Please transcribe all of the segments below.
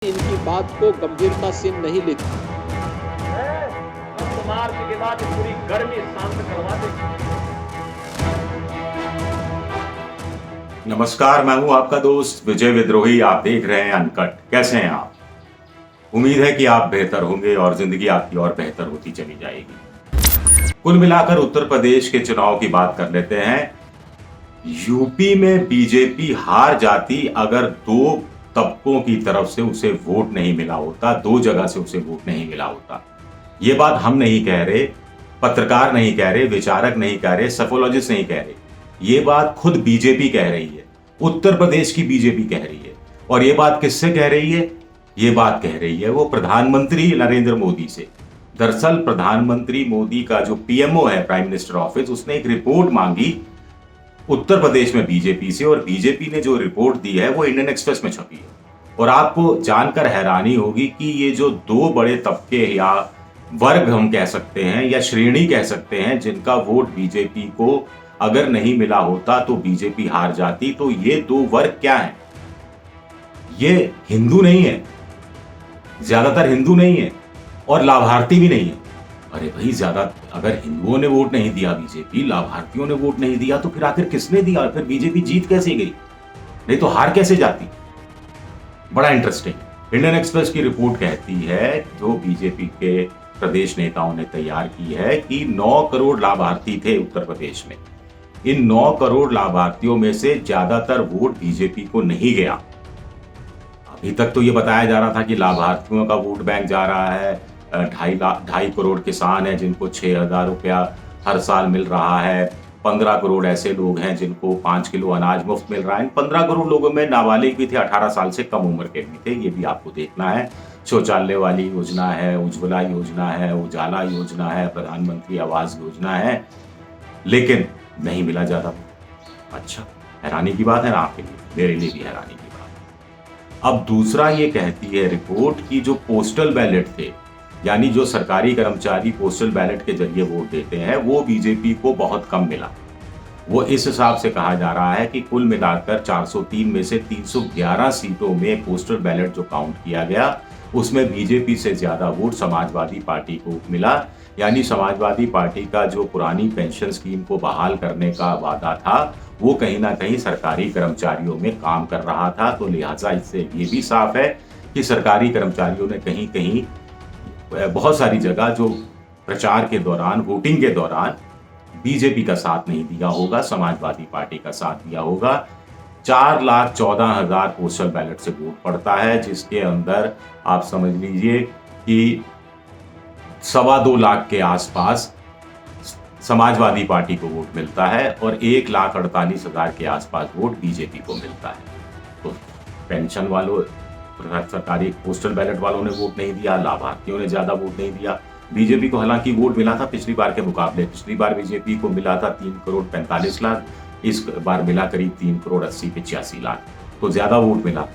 इनकी बात को गंभीरता से नहीं लेती। तो मार्च के बाद पूरी गर्मी शांत करवा देगी। नमस्कार, मैं हूं आपका दोस्त विजय विद्रोही। आप देख रहे हैं अनकट। कैसे हैं आप? उम्मीद है कि आप बेहतर होंगे और जिंदगी आपकी और बेहतर होती चली जाएगी। कुल मिलाकर उत्तर प्रदेश के चुनाव की बात कर लेते हैं। यूपी में बीजेपी हार जाती अगर दो तबकों की तरफ से उसे वोट नहीं मिला होता, दो जगह से उसे वोट नहीं मिला होता। ये बात हम नहीं कह रहे, पत्रकार नहीं कह रहे, विचारक नहीं कह रहे, सोफोलॉजिस्ट नहीं कह रहे। ये बात खुद बीजेपी कह रही है, उत्तर प्रदेश की बीजेपी कह रही है। और ये बात किससे कह रही है? ये बात कह रही है वो प्रधानमंत्री नरेंद्र मोदी से। दरअसल प्रधानमंत्री मोदी का जो पीएमओ है, प्राइम मिनिस्टर ऑफिस, उसने एक रिपोर्ट मांगी उत्तर प्रदेश में बीजेपी से, और बीजेपी ने जो रिपोर्ट दी है वो इंडियन एक्सप्रेस में छपी है। और आपको जानकर हैरानी होगी कि ये जो दो बड़े तबके या वर्ग हम कह सकते हैं या श्रेणी कह सकते हैं जिनका वोट बीजेपी को अगर नहीं मिला होता तो बीजेपी हार जाती, तो ये दो वर्ग क्या हैं? ये हिंदू नहीं है, ज्यादातर हिंदू नहीं है और लाभार्थी भी नहीं है। अरे भाई, ज्यादा अगर हिंदुओं ने वोट नहीं दिया बीजेपी, लाभार्थियों ने वोट नहीं दिया, तो फिर आखिर किसने दिया? फिर बीजेपी जीत कैसे गई? नहीं तो हार कैसे जाती? बड़ा इंटरेस्टिंग। इंडियन एक्सप्रेस की रिपोर्ट कहती है, जो बीजेपी के प्रदेश नेताओं ने तैयार की है, कि 9 करोड़ लाभार्थी थे उत्तर प्रदेश में। इन 9 करोड़ लाभार्थियों में से ज्यादातर वोट बीजेपी को नहीं गया। अभी तक तो ये बताया जा रहा था कि लाभार्थियों का वोट बैंक जा रहा है। 2.5 करोड़ किसान हैं जिनको 6,000 रुपया हर साल मिल रहा है। 15 करोड़ ऐसे लोग हैं जिनको 5 किलो अनाज मुफ्त मिल रहा है। इन 15 करोड़ लोगों में नाबालिग भी थे, 18 साल से कम उम्र के भी थे। ये भी आपको देखना है। शौचालय वाली योजना है, उज्ज्वला योजना है, उजाला योजना है, प्रधानमंत्री आवास योजना है, लेकिन नहीं मिला ज्यादा। अच्छा, हैरानी की बात है ना आपके लिए, मेरे लिए भी हैरानी की बात है। अब दूसरा ये कहती है रिपोर्ट कि जो पोस्टल बैलेट थे, यानी जो सरकारी कर्मचारी पोस्टल बैलेट के जरिए वोट देते हैं, वो बीजेपी को बहुत कम मिला। वो इस हिसाब से कहा जा रहा है कि कुल मिलाकर 403 में से 311 सीटों में पोस्टल बैलेट जो काउंट किया गया, उसमें बीजेपी से ज्यादा वोट समाजवादी पार्टी को मिला। यानी समाजवादी पार्टी का जो पुरानी पेंशन स्कीम को बहाल करने का वादा था, वो कहीं ना कहीं सरकारी कर्मचारियों में काम कर रहा था। तो लिहाजा इससे ये भी साफ है कि सरकारी कर्मचारियों ने कहीं कहीं बहुत सारी जगह जो प्रचार के दौरान, वोटिंग के दौरान बीजेपी का साथ नहीं दिया होगा, समाजवादी पार्टी का साथ दिया होगा। 4,14,000 पोस्टल बैलेट से वोट पड़ता है, जिसके अंदर आप समझ लीजिए कि 2.25 लाख के आसपास समाजवादी पार्टी को वोट मिलता है और 1,48,000 के आसपास वोट बीजेपी को मिलता है। तो पेंशन वालों, सरकारी पोस्टल बैलेट वालों ने वोट नहीं दिया, लाभार्थियों ने ज्यादा वोट नहीं दिया। बीजेपी को हालांकि वोट मिला था पिछली बार के मुकाबले। पिछली बार बीजेपी को मिला था 3 करोड़ 45 लाख, इस बार मिला करीब 3 करोड़ 80-85 लाख, तो ज्यादा वोट मिला।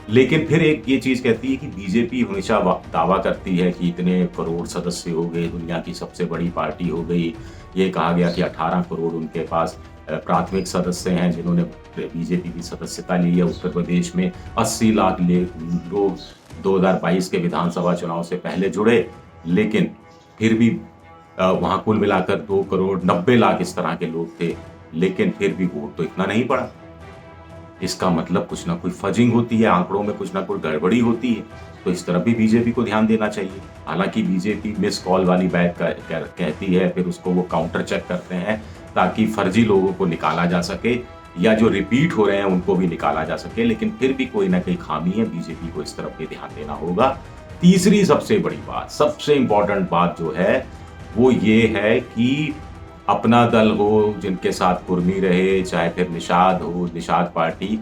लेकिन फिर एक ये चीज कहती है कि बीजेपी हमेशा दावा करती है कि इतने करोड़ सदस्य हो गए, दुनिया की सबसे बड़ी पार्टी हो गई। ये कहा गया कि 18 करोड़ उनके पास प्राथमिक सदस्य हैं जिन्होंने बीजेपी की सदस्यता ली है उत्तर प्रदेश में। 80 लाख लोग 2022 के विधानसभा चुनाव से पहले जुड़े, लेकिन फिर भी वहां कुल मिलाकर 2 करोड़ 90 लाख इस तरह के लोग थे, लेकिन फिर भी वोट तो इतना नहीं पड़ा। इसका मतलब कुछ ना कुछ फजिंग होती है, आंकड़ों में कुछ ना कुछ गड़बड़ी होती है। तो इस तरफ भी बीजेपी को ध्यान देना चाहिए। हालांकि बीजेपी मिस कॉल वाली बात कहती है, फिर उसको वो काउंटर चेक करते हैं ताकि फर्जी लोगों को निकाला जा सके, या जो रिपीट हो रहे हैं उनको भी निकाला जा सके। लेकिन फिर भी कोई ना कोई खामी है, बीजेपी को इस तरफ भी ध्यान देना होगा। तीसरी सबसे बड़ी बात, सबसे इंपॉर्टेंट बात जो है वो ये है कि अपना दल हो, जिनके साथ कुर्मी रहे, चाहे फिर निषाद हो, निषाद पार्टी,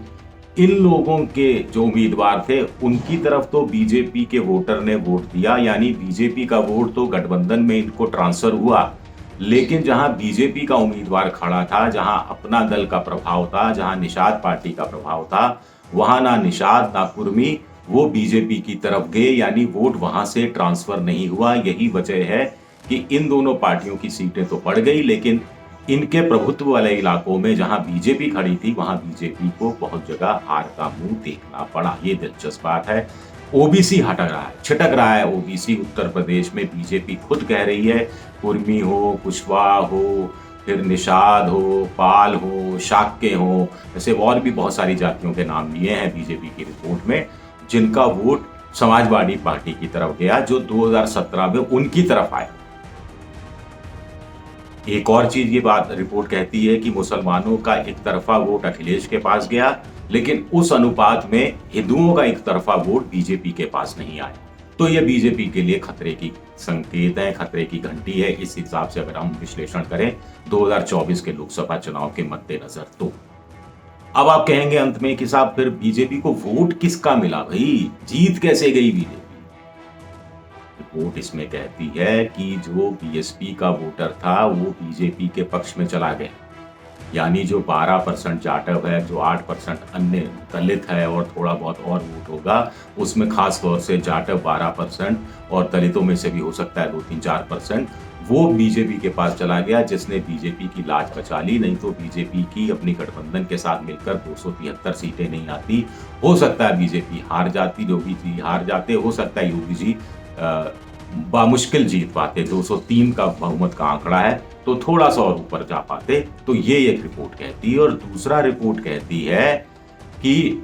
इन लोगों के जो उम्मीदवार थे उनकी तरफ तो बीजेपी के वोटर ने वोट दिया, यानी बीजेपी का वोट तो गठबंधन में इनको ट्रांसफर हुआ। लेकिन जहां बीजेपी का उम्मीदवार खड़ा था, जहां अपना दल का प्रभाव था, जहां निषाद पार्टी का प्रभाव था, वहां ना निषाद ना कुर्मी वो बीजेपी की तरफ गए, यानी वोट वहां से ट्रांसफर नहीं हुआ। यही वजह है कि इन दोनों पार्टियों की सीटें तो बढ़ गई, लेकिन इनके प्रभुत्व वाले इलाकों में जहां बीजेपी खड़ी थी, वहां बीजेपी को बहुत जगह हार का मुंह देखना पड़ा। ये दिलचस्प बात है। ओबीसी हटक रहा है, छिटक रहा है ओबीसी उत्तर प्रदेश में। बीजेपी खुद कह रही है, कुर्मी हो, कुशवाहा हो, फिर निषाद हो, पाल हो, शाक्य हो, ऐसे और भी बहुत सारी जातियों के नाम लिए हैं बीजेपी की रिपोर्ट में, जिनका वोट समाजवादी पार्टी की तरफ गया, जो 2017 में उनकी तरफ आया। एक और चीज ये बात रिपोर्ट कहती है कि मुसलमानों का एक तरफा वोट अखिलेश के पास गया, लेकिन उस अनुपात में हिंदुओं का एक तरफा वोट बीजेपी के पास नहीं आया। तो ये बीजेपी के लिए खतरे की संकेत है, खतरे की घंटी है, इस हिसाब से अगर हम विश्लेषण करें 2024 के लोकसभा चुनाव के मद्देनजर। तो अब आप कहेंगे अंत में कि साहब फिर बीजेपी को वोट किसका मिला, भाई जीत कैसे गई बीजेपी? रिपोर्ट इसमें कहती है कि जो बीएसपी का वोटर था वो बीजेपी के पक्ष में चला गया, यानी जो 12% जाटव है, जो 8% अन्य दलित है और थोड़ा बहुत और वोट होगा, उसमें खास तौर से जाटव 12% और दलितों में से भी हो सकता है 2-3-4%, वो बीजेपी के पास चला गया, जिसने बीजेपी की लाज बचा ली। नहीं तो बीजेपी की अपनी गठबंधन के साथ मिलकर 273 सीटें नहीं आती। हो सकता है बीजेपी हार जाती, योगी जी हार जाते, हो सकता है योगी जी बामुश्किल जीत पाते, 203 का बहुमत का आंकड़ा है, तो थोड़ा सा और ऊपर जा पाते। तो ये एक रिपोर्ट कहती है। और दूसरा रिपोर्ट कहती है कि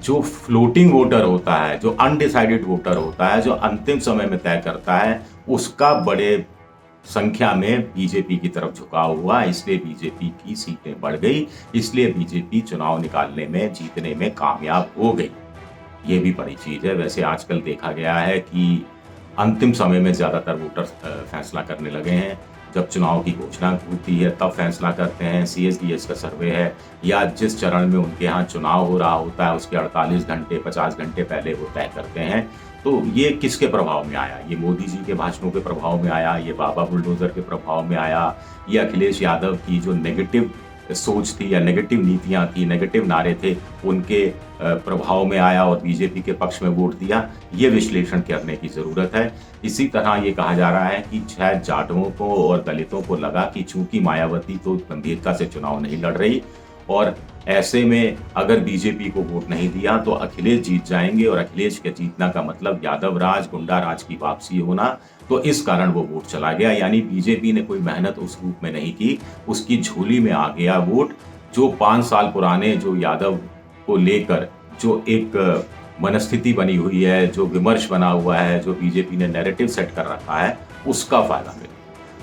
जो फ्लोटिंग वोटर होता है, जो अनडिसाइडेड वोटर होता है, जो अंतिम समय में तय करता है, उसका बड़े संख्या में बीजेपी की तरफ झुकाव हुआ, इसलिए बीजेपी की सीटें बढ़ गई, इसलिए बीजेपी चुनाव निकालने में, जीतने में कामयाब हो गई। ये भी बड़ी चीज है। वैसे आजकल देखा गया है कि अंतिम समय में ज्यादातर वोटर फैसला करने लगे हैं। जब चुनाव की घोषणा होती है तब फैसला करते हैं। CSDS का सर्वे है, या जिस चरण में उनके यहाँ चुनाव हो रहा होता है उसके 48 घंटे 50 घंटे पहले वो तय करते हैं। तो ये किसके प्रभाव में आया? ये मोदी जी के भाषणों के प्रभाव में आया, ये बाबा बुलडोजर के प्रभाव में आया, ये अखिलेश यादव की जो नेगेटिव सोच थी या नेगेटिव नीतियां थी, नेगेटिव नारे थे, उनके प्रभाव में आया और बीजेपी के पक्ष में वोट दिया? ये विश्लेषण करने की जरूरत है। इसी तरह ये कहा जा रहा है कि शायद जाटवों को और दलितों को लगा कि चूंकि मायावती तो गंभीरता से चुनाव नहीं लड़ रही और ऐसे में अगर बीजेपी को वोट नहीं दिया तो अखिलेश जीत जाएंगे, और अखिलेश के जीतना का मतलब यादव राज, गुंडा राज की वापसी होना, तो इस कारण वो वोट चला गया। यानी बीजेपी ने कोई मेहनत उस रूप में नहीं की, उसकी झोली में आ गया वोट। जो 5 साल पुराने जो यादव को लेकर जो एक मनस्थिति बनी हुई है, जो विमर्श बना हुआ है, जो बीजेपी ने नैरेटिव सेट कर रखा है, उसका फायदा मिला।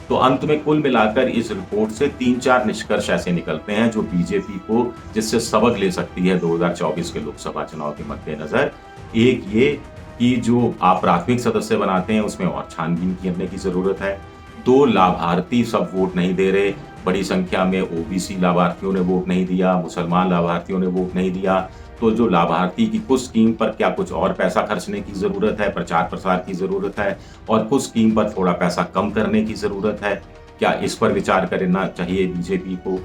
तो अंत में कुल मिलाकर इस रिपोर्ट से 3-4 निष्कर्ष ऐसे निकलते हैं जो बीजेपी को जिससे सबक ले सकती है 2024 के लोकसभा चुनाव के मद्देनजर। एक ये कि जो आप प्राथमिक सदस्य बनाते हैं उसमें और छानबीन करने की जरूरत है। 2, लाभार्थी सब वोट नहीं दे रहे, बड़ी संख्या में ओबीसी लाभार्थियों ने वोट नहीं दिया, मुसलमान लाभार्थियों ने वोट नहीं दिया। तो जो लाभार्थी की कुछ स्कीम पर क्या कुछ और पैसा खर्चने की जरूरत है, प्रचार प्रसार की जरूरत है, और कुछ स्कीम पर थोड़ा पैसा कम करने की जरूरत है, क्या इस पर विचार करना चाहिए बीजेपी को?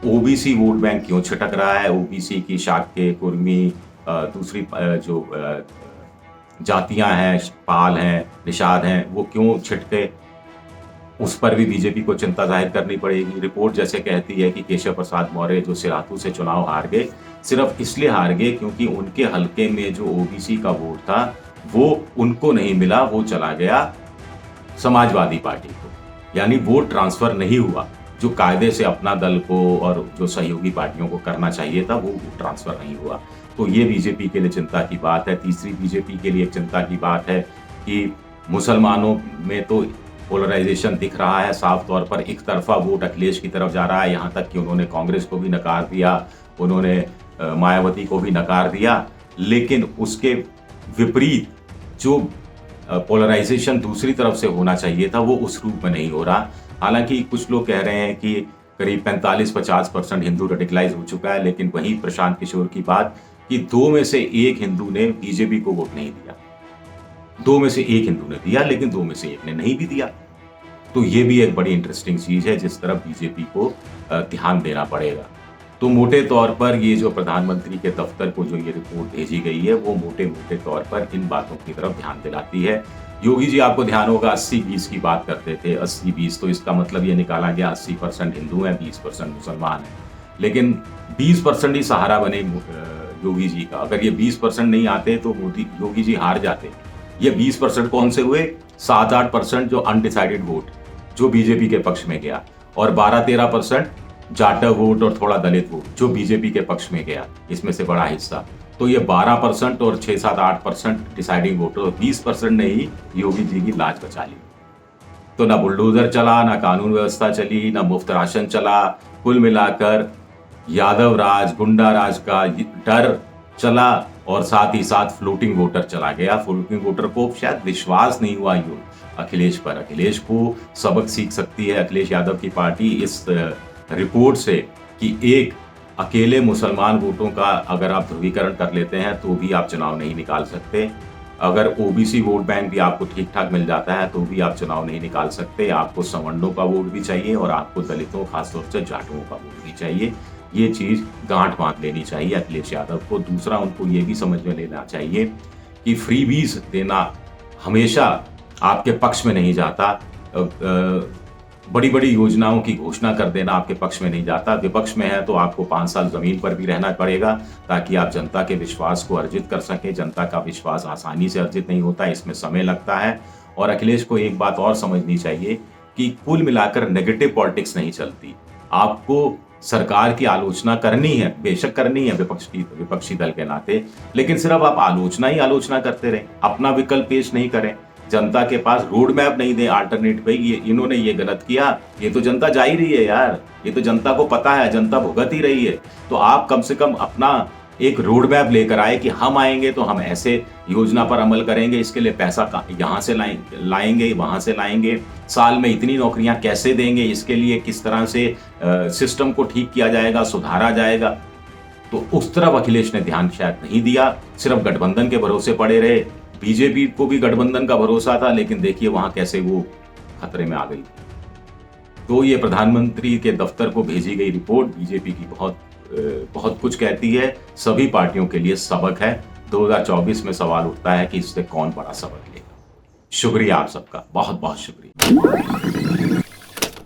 ओबीसी वोट बैंक क्यों छिटक रहा है? ओबीसी की शाक्य, कुर्मी, दूसरी जो जातियां हैं, पाल हैं, निषाद हैं, वो क्यों छिटके? उस पर भी बीजेपी को चिंता जाहिर करनी पड़ेगी। रिपोर्ट जैसे कहती है कि केशव प्रसाद मौर्य जो सिराथू से चुनाव हार गए, सिर्फ इसलिए हार गए क्योंकि उनके हलके में जो ओबीसी का वोट था वो उनको नहीं मिला, वो चला गया समाजवादी पार्टी को। यानी वोट ट्रांसफर नहीं हुआ, जो कायदे से अपना दल को और जो सहयोगी पार्टियों को करना चाहिए था वो वोट ट्रांसफर नहीं हुआ। तो ये बीजेपी के लिए चिंता की बात है। तीसरी बीजेपी के लिए चिंता की बात है कि मुसलमानों में तो पोलराइजेशन दिख रहा है, साफ तौर पर एक तरफा वोट अखिलेश की तरफ जा रहा है। यहाँ तक कि उन्होंने कांग्रेस को भी नकार दिया, उन्होंने मायावती को भी नकार दिया, लेकिन उसके विपरीत जो पोलराइजेशन दूसरी तरफ से होना चाहिए था वो उस रूप में नहीं हो रहा। हालांकि कुछ लोग कह रहे हैं कि करीब 45-50% हिंदू रेडिकलाइज हो चुका है, लेकिन वही प्रशांत किशोर की बात कि 2 में से 1 हिंदू ने बीजेपी को वोट नहीं दिया। 2 में से 1 हिंदू ने दिया, लेकिन 2 में से 1 ने नहीं भी दिया। तो ये भी एक बड़ी इंटरेस्टिंग चीज है जिस तरफ बीजेपी को ध्यान देना पड़ेगा। तो मोटे तौर पर ये जो प्रधानमंत्री के दफ्तर को जो ये रिपोर्ट भेजी गई है वो मोटे तौर पर इन बातों की तरफ ध्यान दिलाती है। योगी जी आपको ध्यान होगा 80-20 की बात करते थे, 80-20, तो इसका मतलब ये निकाला गया 80% हिंदू हैं, 20% मुसलमान हैं। लेकिन 20% ही सहारा बने योगी जी का। अगर ये 20% नहीं आते तो मोदी योगी जी हार जाते। ये 20% कौन से हुए? 7-8% जो अनडिसाइडेड वोट जो बीजेपी के पक्ष में गया, और 12-13% जाटव वोट और थोड़ा दलित वोट जो बीजेपी के पक्ष में गया, इसमें से बड़ा हिस्सा। तो ये 12% और 6-7-8% डिसाइडिंग वोट, और 20% ने ही योगी जी की लाज बचा ली। तो ना बुलडोजर चला, ना कानून व्यवस्था चली, ना मुफ्त राशन चला। कुल मिलाकर यादव राज, गुंडा राज का डर चला, और साथ ही साथ फ्लोटिंग वोटर चला गया। फ्लोटिंग वोटर को शायद विश्वास नहीं हुआ अखिलेश पर। अखिलेश को सबक सीख सकती है अखिलेश यादव की पार्टी इस रिपोर्ट से कि एक अकेले मुसलमान वोटों का अगर आप ध्रुवीकरण कर लेते हैं तो भी आप चुनाव नहीं निकाल सकते। अगर ओबीसी वोट बैंक भी आपको ठीक ठाक मिल जाता है तो भी आप चुनाव नहीं निकाल सकते। आपको सवर्णों का वोट भी चाहिए और आपको दलितों, खासतौर से जाटुओं का वोट भी चाहिए। ये चीज गांठ बांध लेनी चाहिए अखिलेश यादव को। दूसरा, उनको ये भी समझ में लेना चाहिए कि फ्रीबीज देना हमेशा आपके पक्ष में नहीं जाता। बड़ी बड़ी योजनाओं की घोषणा कर देना आपके पक्ष में नहीं जाता। विपक्ष में है तो आपको 5 साल जमीन पर भी रहना पड़ेगा ताकि आप जनता के विश्वास को अर्जित कर सकें। जनता का विश्वास आसानी से अर्जित नहीं होता, इसमें समय लगता है। और अखिलेश को एक बात और समझनी चाहिए कि कुल मिलाकर नेगेटिव पॉलिटिक्स नहीं चलती। आपको सरकार की आलोचना करनी है, बेशक करनी है विपक्षी दल के नाते, लेकिन सिर्फ आप आलोचना ही आलोचना करते रहें, अपना विकल्प पेश नहीं करें। जनता के पास रोड मैप नहीं दे अल्टरनेट पे, ये इन्होंने ये गलत किया, ये तो जनता जा ही रही है यार, ये तो जनता को पता है, जनता भुगत ही रही है। तो आप कम से कम अपना एक रोड मैप लेकर आए कि हम आएंगे तो हम ऐसे योजना पर अमल करेंगे, इसके लिए पैसा यहाँ से लाएंगे, वहां से लाएंगे, साल में इतनी नौकरियां कैसे देंगे, इसके लिए किस तरह से सिस्टम को ठीक किया जाएगा, सुधारा जाएगा। तो उस तरफ अखिलेश ने ध्यान शायद नहीं दिया, सिर्फ गठबंधन के भरोसे पड़े रहे। बीजेपी को भी गठबंधन का भरोसा था, लेकिन देखिए वहां कैसे वो खतरे में आ गई। तो ये प्रधानमंत्री के दफ्तर को भेजी गई रिपोर्ट बीजेपी की बहुत कुछ कहती है, सभी पार्टियों के लिए सबक है। 2024 में सवाल उठता है कि इससे कौन बड़ा सबक लेगा। शुक्रिया आप सबका, बहुत बहुत शुक्रिया।